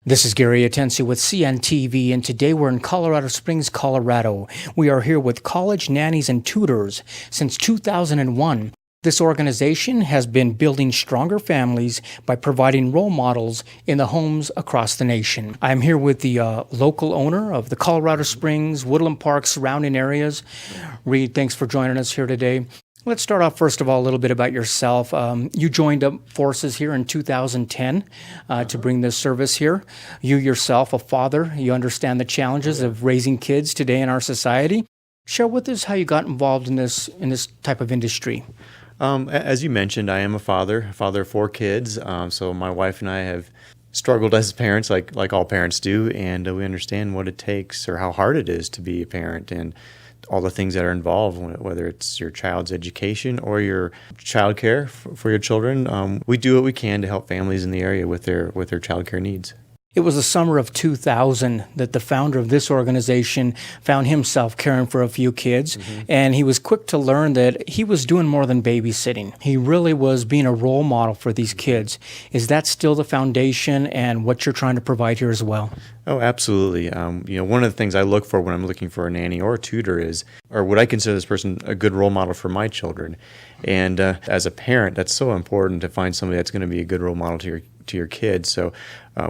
This is Gary Atensi with CNTV, and today we're in Colorado Springs, Colorado. We are here with College Nannies and Tutors. Since 2001, this organization has been building stronger families by providing role models in the homes across the nation. I'm here with the local owner of the Colorado Springs, Woodland Park, surrounding areas. Reed, thanks for joining us here today. Let's start off, first of all, a little bit about yourself. You joined up forces here in 2010 to bring this service here. You yourself, a father, you understand the challenges of raising kids today in our society. Share with us how you got involved in this type of industry. As you mentioned, I am a father of four kids. So my wife and I have struggled as parents, like all parents do, and we understand what it takes or how hard it is to be a parent and all the things that are involved, whether it's your child's education or your child care for your children. We do what we can to help families in the area with their child care needs. It was the summer of 2000 that the founder of this organization found himself caring for a few kids, and he was quick to learn that he was doing more than babysitting. He really was being a role model for these kids. Is that still the foundation and what you're trying to provide here as well? Oh, absolutely. One of the things I look for when I'm looking for a nanny or a tutor is, or would I consider this person a good role model for my children? And as a parent, that's so important to find somebody that's going to be a good role model to your kids. So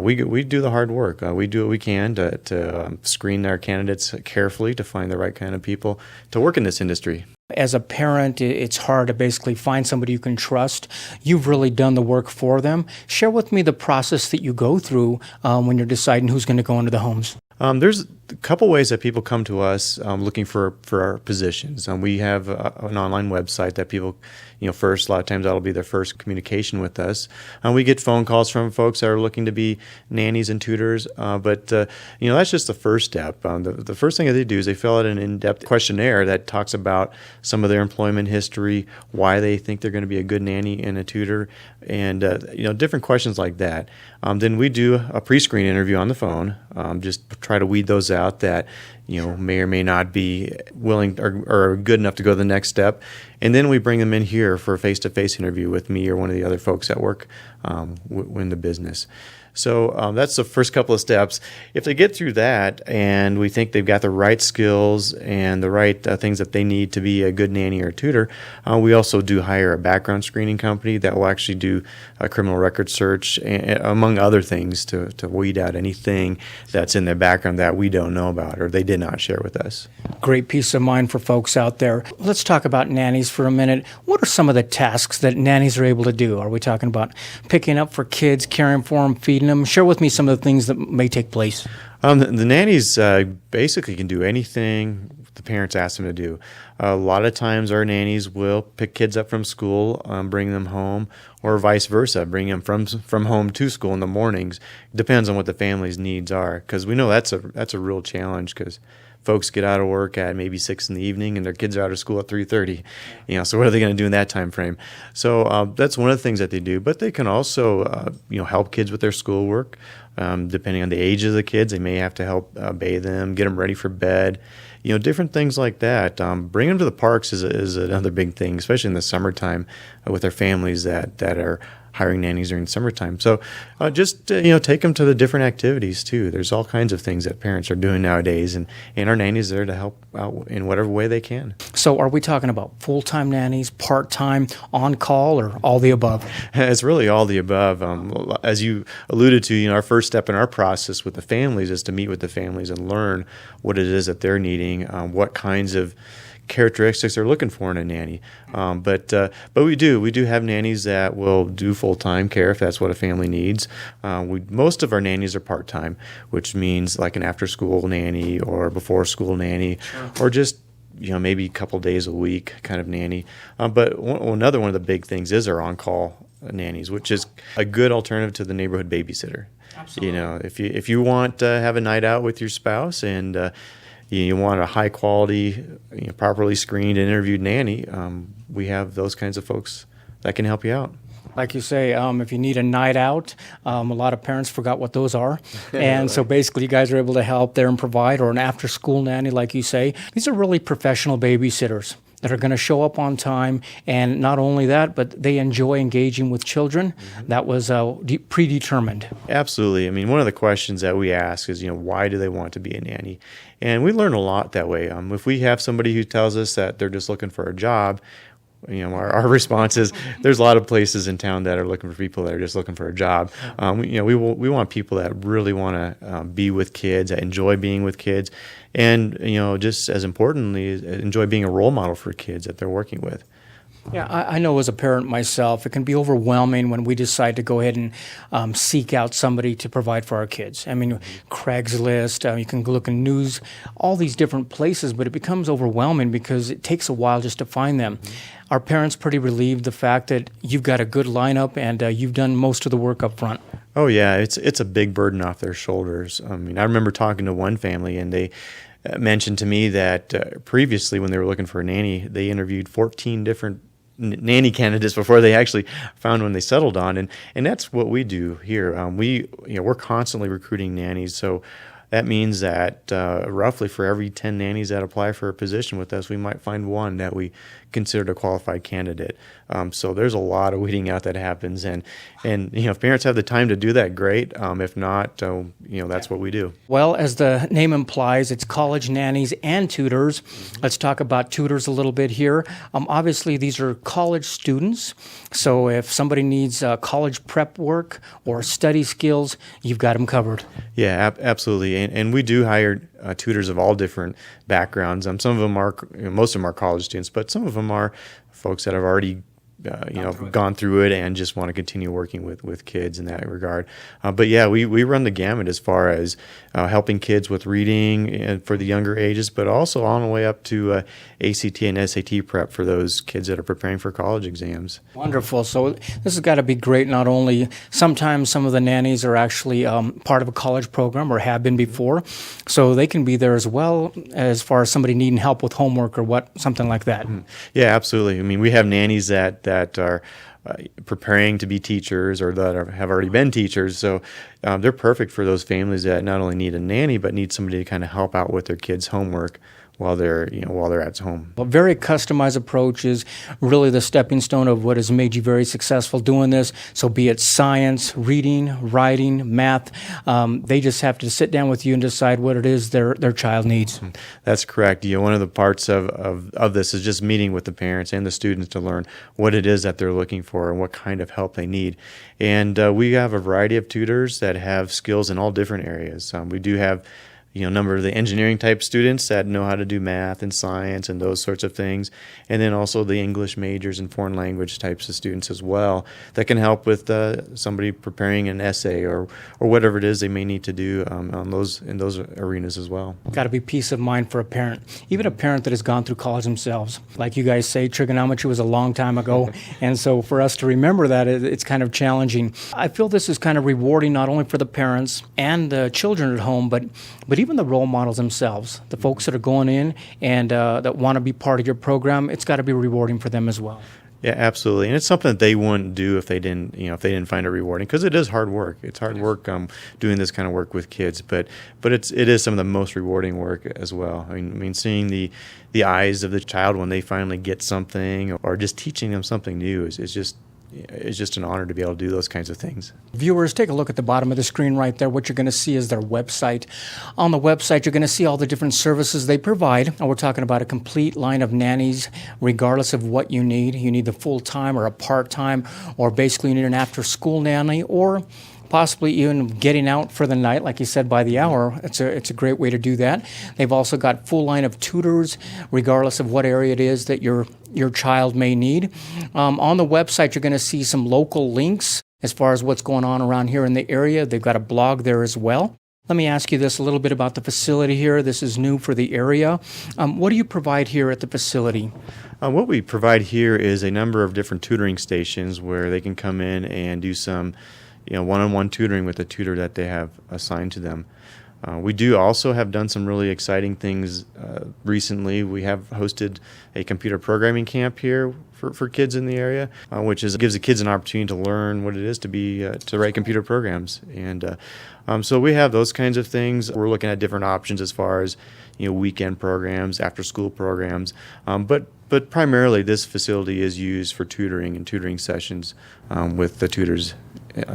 we do the hard work. We do what we can to screen our candidates carefully to find the right kind of people to work in this industry. As a parent, it's hard to basically find somebody you can trust. You've really done the work for them. Share with me the process that you go through when you're deciding who's going to go into the homes. There's a couple ways that people come to us looking for our positions. We have an online website that people, first, a lot of times that'll be their first communication with us. We get phone calls from folks that are looking to be nannies and tutors, but that's just the first step. The first thing that they do is they fill out an in-depth questionnaire that talks about some of their employment history, why they think they're going to be a good nanny and a tutor, and different questions like that. Then we do a pre-screen interview on the phone, just try to weed those out that may or may not be willing or good enough to go to the next step. And then we bring them in here for a face-to-face interview with me or one of the other folks that work in the business. So that's the first couple of steps. If they get through that and we think they've got the right skills and the right things that they need to be a good nanny or tutor, we also do hire a background screening company that will actually do a criminal record search, among other things, to weed out anything that's in their background that we don't know about or they did not share with us. Great peace of mind for folks out there. Let's talk about nannies for a minute. What are some of the tasks that nannies are able to do? Are we talking about picking up for kids, caring for them, feeding them? Share with me some of the things that may take place. The nannies basically can do anything the parents ask them to do. A lot of times our nannies will pick kids up from school, bring them home, or vice versa, bring them from home to school in the mornings. Depends on what the family's needs are, because we know that's a real challenge, because folks get out of work at maybe 6 in the evening and their kids are out of school at 3:30. So what are they going to do in that time frame? So that's one of the things that they do. But they can also help kids with their schoolwork. Depending on the age of the kids, they may have to help bathe them, get them ready for bed. Different things like that. Bring them to the parks is another big thing, especially in the summertime with their families that are hiring nannies during summertime. So just take them to the different activities too. There's all kinds of things that parents are doing nowadays, and our nannies are there to help out in whatever way they can. So are we talking about full-time nannies, part-time, on-call, or all the above? It's really all the above. As you alluded to, our first step in our process with the families is to meet with the families and learn what it is that they're needing, what kinds of characteristics they're looking for in a nanny. But we do have nannies that will do full-time care if that's what a family needs. Most of our nannies are part-time, which means like an after-school nanny or before-school nanny, or just maybe a couple days a week kind of nanny. But another one of the big things is our on-call nannies, which is a good alternative to the neighborhood babysitter. Absolutely. If you want to have a night out with your spouse and you want a high quality, properly screened and interviewed nanny, we have those kinds of folks that can help you out. Like you say, if you need a night out, a lot of parents forgot what those are. And so basically you guys are able to help there and provide, or an after-school nanny, like you say. These are really professional babysitters. that are going to show up on time, and not only that, but they enjoy engaging with children. That was predetermined. Absolutely. I mean, one of the questions that we ask is, why do they want to be a nanny? And we learn a lot that way. If we have somebody who tells us that they're just looking for a job, our response is there's a lot of places in town that are looking for people that are just looking for a job. We want people that really want to be with kids, that enjoy being with kids, and just as importantly, enjoy being a role model for kids that they're working with. Yeah, I know as a parent myself, it can be overwhelming when we decide to go ahead and seek out somebody to provide for our kids. I mean, Craigslist, you can look in news, all these different places, but it becomes overwhelming because it takes a while just to find them. Are parents pretty relieved the fact that you've got a good lineup and you've done most of the work up front? Oh yeah, it's a big burden off their shoulders. I mean, I remember talking to one family, and they mentioned to me that previously when they were looking for a nanny, they interviewed 14 different nanny candidates before they actually found one they settled on, and that's what we do here. We're constantly recruiting nannies, so that means that roughly for every 10 nannies that apply for a position with us, we might find one that we considered a qualified candidate. So there's a lot of weeding out that happens, and if parents have the time to do that, great. If not, that's what we do. Well, as the name implies, it's college nannies and tutors. Let's talk about tutors a little bit here. Obviously, these are college students, so if somebody needs college prep work or study skills, you've got them covered. Yeah, absolutely, and we do hire tutors of all different backgrounds. Some of them are, most of them are college students, but some of them are folks that have already gone through it and just want to continue working with kids in that regard. But yeah, we run the gamut as far as helping kids with reading and for the younger ages, but also on the way up to ACT and SAT prep for those kids that are preparing for college exams. Wonderful. So this has got to be great. Not only sometimes some of the nannies are actually part of a college program or have been before, so they can be there as well as far as somebody needing help with homework or something like that. Yeah, absolutely. I mean, we have nannies that are preparing to be teachers or that have already been teachers. So they're perfect for those families that not only need a nanny, but need somebody to kind of help out with their kids' homework while they're at home. A very customized approach is really the stepping stone of what has made you very successful doing this. So be it science, reading, writing, math, they just have to sit down with you and decide what it is their child needs. That's correct. One of the parts of this is just meeting with the parents and the students to learn what it is that they're looking for and what kind of help they need. And we have a variety of tutors that have skills in all different areas. We do have a number of the engineering type students that know how to do math and science and those sorts of things. And then also the English majors and foreign language types of students as well that can help with somebody preparing an essay or whatever it is they may need to do in those arenas as well. Got to be peace of mind for a parent, even a parent that has gone through college themselves. Like you guys say, trigonometry was a long time ago. And so for us to remember that, it's kind of challenging. I feel this is kind of rewarding not only for the parents and the children at home, but even the role models themselves, the folks that are going in and that want to be part of your program. It's got to be rewarding for them as well. Yeah, absolutely, and it's something that they wouldn't do if they didn't find it rewarding, because it is hard work. It's hard work doing this kind of work with kids, but it is some of the most rewarding work as well. I mean, seeing the eyes of the child when they finally get something, or just teaching them something new is just. It's just an honor to be able to do those kinds of things. Viewers, take a look at the bottom of the screen right there. What you're going to see is their website. On the website, you're going to see all the different services they provide. And we're talking about a complete line of nannies, regardless of what you need. You need the full-time or a part-time, or basically you need an after-school nanny, or possibly even getting out for the night, like you said, by the hour. It's a great way to do that. They've also got full line of tutors, regardless of what area it is that your child may need. On the website, you're going to see some local links as far as what's going on around here in the area. They've got a blog there as well. Let me ask you this a little bit about the facility here. This is new for the area. What do you provide here at the facility? What we provide here is a number of different tutoring stations where they can come in and do some one-on-one tutoring with the tutor that they have assigned to them. We do also have done some really exciting things recently. We have hosted a computer programming camp here for kids in the area, which gives the kids an opportunity to learn what it is to write computer programs. And so we have those kinds of things. We're looking at different options as far as weekend programs, after-school programs, but but primarily this facility is used for tutoring and tutoring sessions with the tutors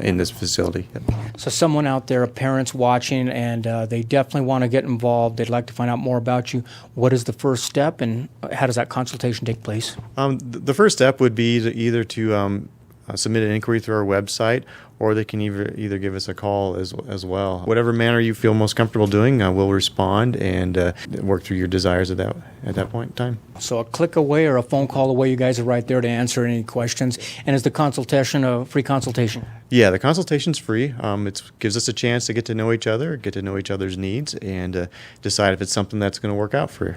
in this facility. So someone out there, parents watching, and they definitely want to get involved. They'd like to find out more about you. What is the first step, and how does that consultation take place? The first step would be either to submit an inquiry through our website, or they can either give us a call as well. Whatever manner you feel most comfortable doing, we'll respond and work through your desires at that point in time. So a click away or a phone call away, you guys are right there to answer any questions. And is the consultation a free consultation? Yeah, the consultation's free. It gives us a chance to get to know each other, get to know each other's needs, and decide if it's something that's going to work out for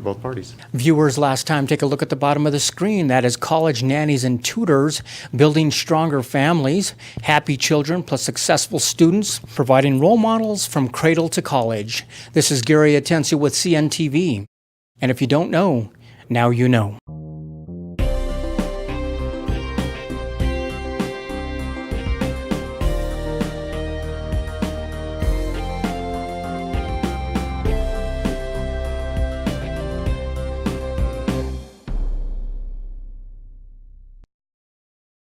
both parties. Viewers, last time, take a look at the bottom of the screen. That is College Nannies and Tutors, building stronger families, happy children plus successful students, providing role models from cradle to college. This is Gary Atencio with CNTV. And if you don't know, now you know.